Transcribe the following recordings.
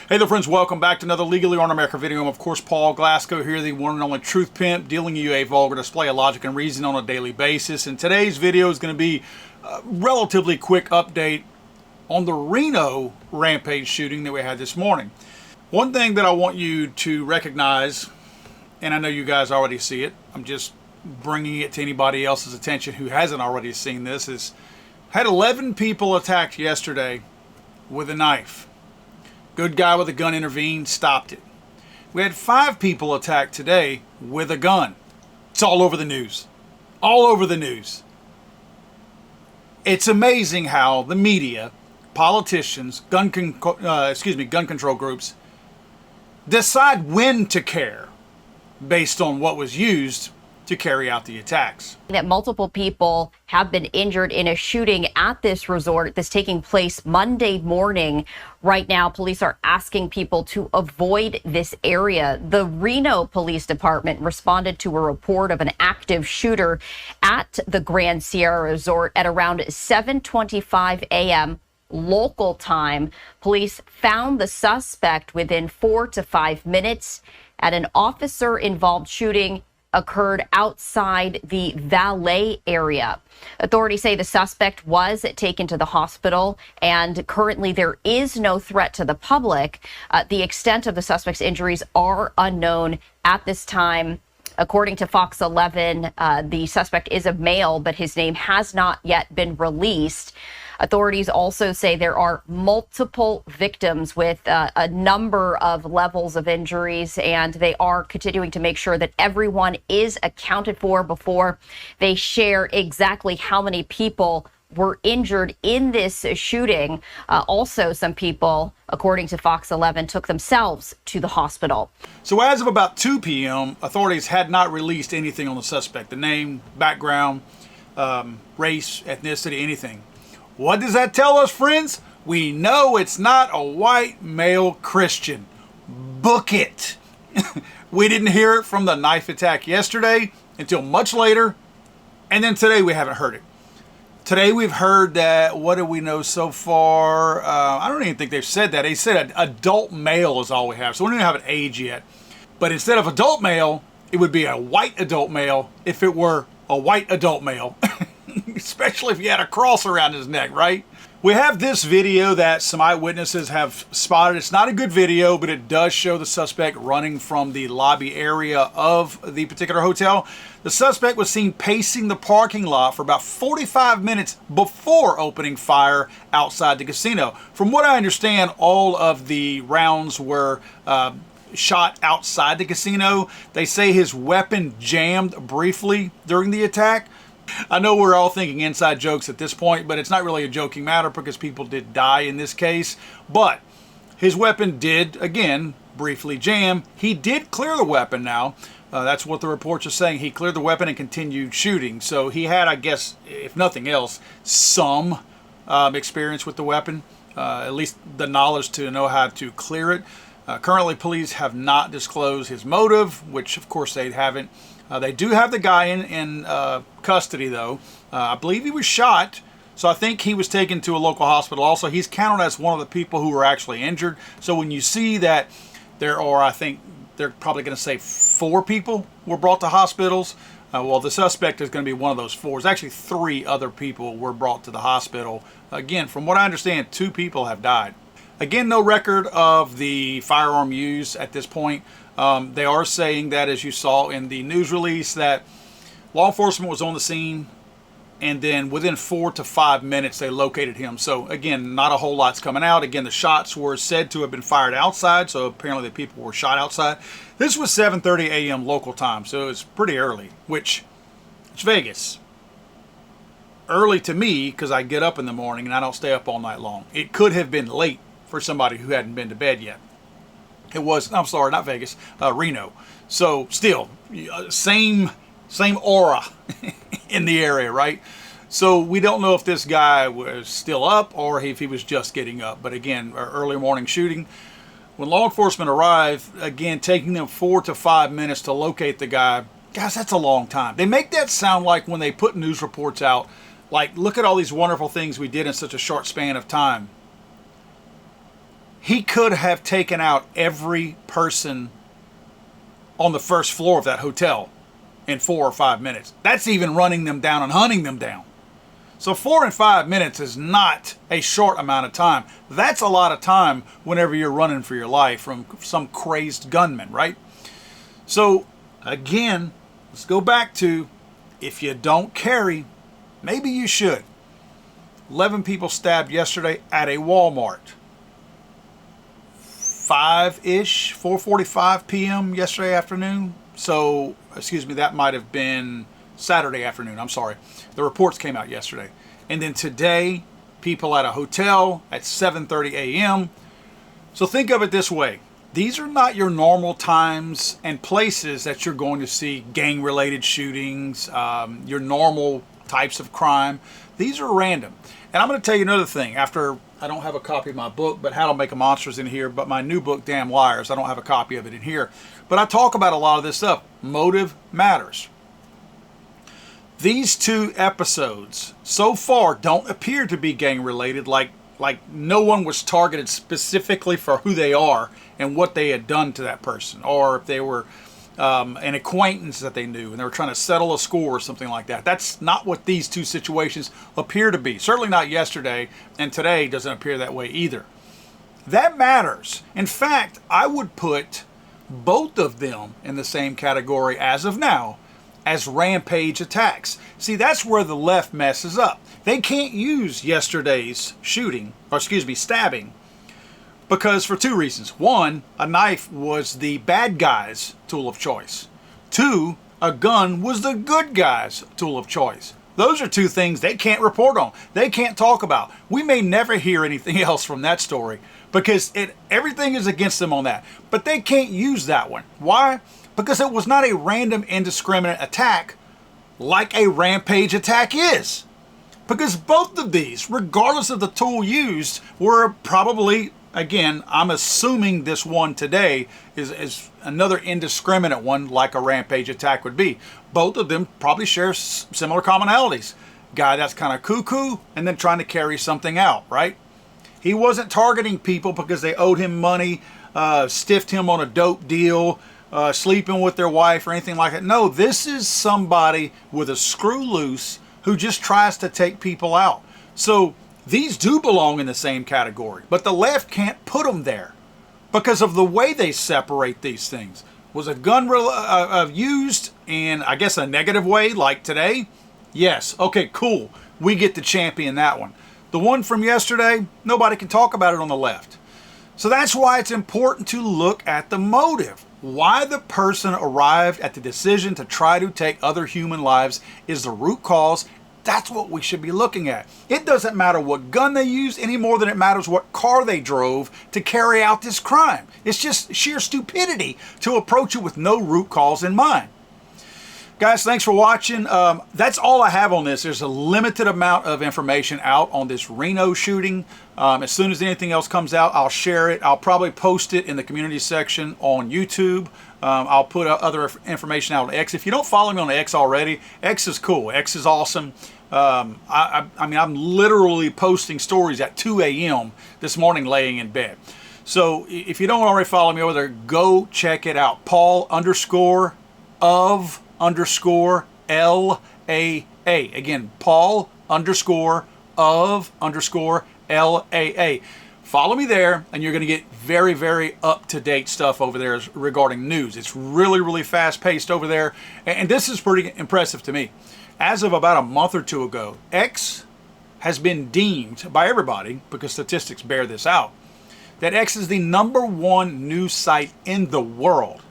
Hey there friends, welcome back to another Legally on America video. I'm of course Paul Glasgow here, the one and only truth pimp, dealing you a vulgar display of logic and reason on a daily basis. And today's video is going to be a relatively quick update on the Reno rampage shooting that we had this morning. One thing that I want you to recognize, and I know you guys already see it, I'm just bringing it to anybody else's attention who hasn't already seen this, is had 11 people attacked yesterday with a knife. Good guy with a gun intervened, stopped it. We had 5 people attacked today with a gun. It's all over the news. All over the news. It's amazing how the media, politicians, gun control groups decide when to care based on what was used to carry out the attacks. That multiple people have been injured in a shooting at this resort that's taking place Monday morning. Right now, police are asking people to avoid this area. The Reno Police Department responded to a report of an active shooter at the Grand Sierra Resort at around 7:25 a.m. local time. Police found the suspect within 4 to 5 minutes at an officer-involved shooting occurred outside the valet area. Authorities say the suspect was taken to the hospital, and currently there is no threat to the public. The extent of the suspect's injuries are unknown at this time. According to Fox 11, the suspect is a male, but his name has not yet been released. Authorities also say there are multiple victims with a number of levels of injuries, and they are continuing to make sure that everyone is accounted for before they share exactly how many people were injured in this shooting. Also, some people, according to Fox 11, took themselves to the hospital. So as of about 2 p.m., authorities had not released anything on the suspect. The name, background, race, ethnicity, anything. What does that tell us, friends? We know it's not a white male Christian. Book it. We didn't hear it from the knife attack yesterday until much later. And then today we haven't heard it. Today we've heard that, what do we know so far? I don't even think they've said that. They said adult male is all we have. So we don't even have an age yet. But instead of adult male, it would be a white adult male if it were a white adult male. Especially if he had a cross around his neck, right? We have this video that some eyewitnesses have spotted. It's not a good video, but it does show the suspect running from the lobby area of the particular hotel. The suspect was seen pacing the parking lot for about 45 minutes before opening fire outside the casino. From what I understand, all of the rounds were shot outside the casino. They say his weapon jammed briefly during the attack. I know we're all thinking inside jokes at this point, but it's not really a joking matter because people did die in this case. But his weapon did, again, briefly jam. He did clear the weapon now. That's what the reports are saying. He cleared the weapon and continued shooting. So he had, I guess, if nothing else, some experience with the weapon, at least the knowledge to know how to clear it. Currently, police have not disclosed his motive, which, of course, they haven't. They do have the guy in custody, though. I believe he was shot, so I think he was taken to a local hospital. Also, he's counted as one of the people who were actually injured. So when you see that there are, I think they're probably going to say 4 people were brought to hospitals. Well, the suspect is going to be one of those 4. It's actually 3 other people were brought to the hospital. Again, from what I understand, 2 people have died. Again, no record of the firearm used at this point. They are saying that, as you saw in the news release, that law enforcement was on the scene, and then within 4 to 5 minutes they located him. So again, not a whole lot's coming out. Again, the shots were said to have been fired outside, so apparently the people were shot outside. This was 7:30 a.m. local time, so it's pretty early, which it's Vegas. Early to me because I get up in the morning and I don't stay up all night long. It could have been late for somebody who hadn't been to bed yet. It was, I'm sorry, not Vegas, Reno. So still, same aura in the area, right? So we don't know if this guy was still up or if he was just getting up. But again, early morning shooting. When law enforcement arrived, again, taking them 4 to 5 minutes to locate the guy, guys, that's a long time. They make that sound like when they put news reports out, like, look at all these wonderful things we did in such a short span of time. He could have taken out every person on the first floor of that hotel in 4 or 5 minutes. That's even running them down and hunting them down. So 4 and 5 minutes is not a short amount of time. That's a lot of time whenever you're running for your life from some crazed gunman, right? So again, let's go back to, if you don't carry, maybe you should. 11 people stabbed yesterday at a Walmart. 5-ish, 4:45 p.m. yesterday afternoon. So, excuse me, that might have been Saturday afternoon. I'm sorry. The reports came out yesterday. And then today, people at a hotel at 7:30 a.m. So think of it this way. These are not your normal times and places that you're going to see gang-related shootings, your normal types of crime. These are random. And I'm going to tell you another thing. After, I don't have a copy of my book, but How to Make a Monster is in here. But my new book, Damn Liars, I don't have a copy of it in here. But I talk about a lot of this stuff. Motive matters. These 2 episodes so far don't appear to be gang-related, like no one was targeted specifically for who they are and what they had done to that person, or if they were an acquaintance that they knew and they were trying to settle a score or something like that. That's not what these 2 situations appear to be. Certainly not yesterday, and today doesn't appear that way either. That matters. In fact, I would put both of them in the same category as of now as rampage attacks. See, that's where the left messes up. They can't use yesterday's stabbing, because for 2 reasons. 1, a knife was the bad guy's tool of choice. 2, a gun was the good guy's tool of choice. Those are 2 things they can't report on. They can't talk about. We may never hear anything else from that story because everything is against them on that. But they can't use that one. Why? Because it was not a random, indiscriminate attack like a rampage attack is. Because both of these, regardless of the tool used, were probably, again, I'm assuming this one today is another indiscriminate one like a rampage attack would be. Both of them probably share similar commonalities. Guy that's kind of cuckoo and then trying to carry something out, right? He wasn't targeting people because they owed him money, stiffed him on a dope deal, sleeping with their wife or anything like that. No, this is somebody with a screw loose who just tries to take people out. So these do belong in the same category, but the left can't put them there because of the way they separate these things. Was a gun used in, I guess, a negative way like today? Yes. Okay, cool. We get to champion that one. The one from yesterday, nobody can talk about it on the left. So that's why it's important to look at the motive. Why the person arrived at the decision to try to take other human lives is the root cause. That's what we should be looking at. It doesn't matter what gun they used any more than it matters what car they drove to carry out this crime. It's just sheer stupidity to approach it with no root cause in mind. Guys, thanks for watching. That's all I have on this. There's a limited amount of information out on this Reno shooting. As soon as anything else comes out, I'll share it. I'll probably post it in the community section on YouTube. I'll put other information out on X. If you don't follow me on X already, X is cool. X is awesome. I mean, I'm literally posting stories at 2 a.m. this morning laying in bed. So if you don't already follow me over there, go check it out. Paul_of_LAA. Again, Paul_of_LAA. Follow me there, and you're going to get very, very up-to-date stuff over there regarding news. It's really, really fast-paced over there, and this is pretty impressive to me. As of about a month or 2 ago, X has been deemed by everybody, because statistics bear this out, that X is the #1 news site in the world.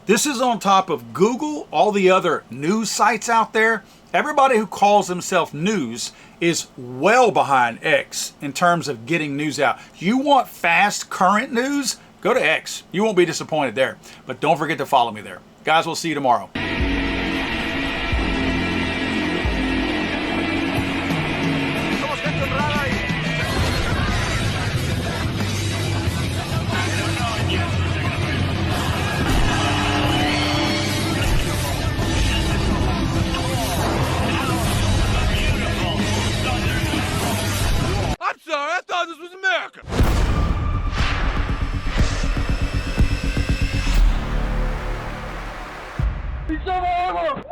This is on top of Google, all the other news sites out there. Everybody who calls themselves news is well behind X in terms of getting news out. You want fast, current news? Go to X. You won't be disappointed there. But don't forget to follow me there. Guys, we'll see you tomorrow. I'm sorry, I thought this was America. ¡Pichame algo!